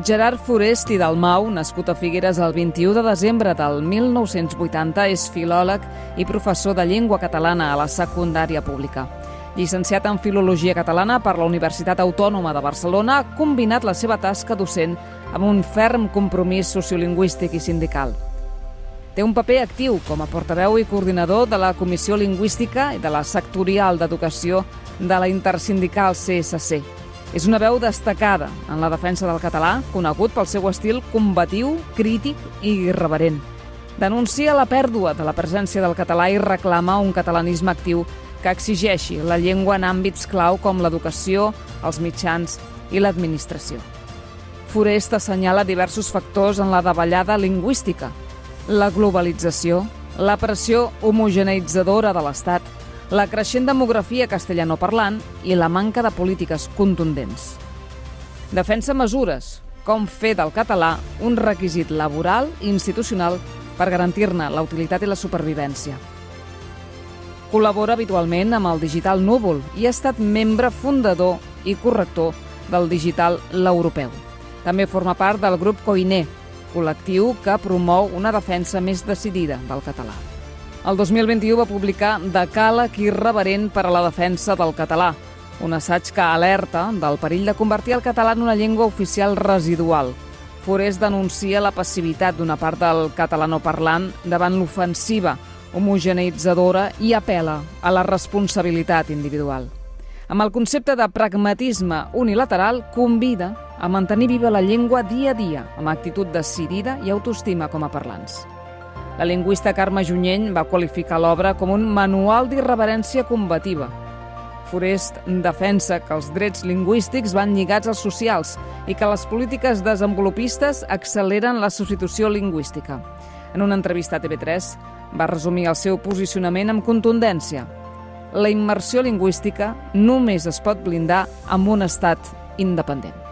Gerard Forest i Dalmau, nascut a Figueres el 21 de desembre del 1980, és filòleg i professor de llengua catalana a la secundària pública. Llicenciat en Filologia Catalana per la Universitat Autònoma de Barcelona, ha combinat la seva tasca docent amb un ferm compromís sociolingüístic i sindical. Té un paper actiu com a portaveu i coordinador de la Comissió Lingüística i de la Sectorial d'Educació de la Intersindical CSC. És una veu destacada en la defensa del català, conegut pel seu estil combatiu, crític i irreverent. Denuncia la pèrdua de la presència del català i reclama un catalanisme actiu que exigeixi la llengua en àmbits clau com l'educació, els mitjans i l'administració. Forest assenyala diversos factors en la davallada lingüística: la globalització, la pressió homogeneïtzadora de l'Estat, la creixent demografia castellanoparlant i la manca de polítiques contundents. Defensa mesures, com fer del català un requisit laboral i institucional per garantir-ne la utilitat i la supervivència. Col·labora habitualment amb el Digital Núvol i ha estat membre fundador i corrector del Digital L'Europeu. També forma part del grup Koiné, col·lectiu que promou una defensa més decidida del català. El 2021 va publicar Decàleg irreverent per a la defensa del català, un assaig que alerta del perill de convertir el català en una llengua oficial residual. Forest denuncia la passivitat d'una part del catalanoparlant davant l'ofensiva homogeneïtzadora i apela a la responsabilitat individual. Amb el concepte de pragmatisme unilateral, convida a mantenir viva la llengua dia a dia, amb actitud decidida i autoestima com a parlants. La lingüista Carme Junyent va qualificar l'obra com un manual d'irreverència combativa. Forest defensa que els drets lingüístics van lligats als socials i que les polítiques desenvolupistes acceleren la substitució lingüística. En una entrevista a TV3 va resumir el seu posicionament amb contundència. La immersió lingüística només es pot blindar amb un estat independent.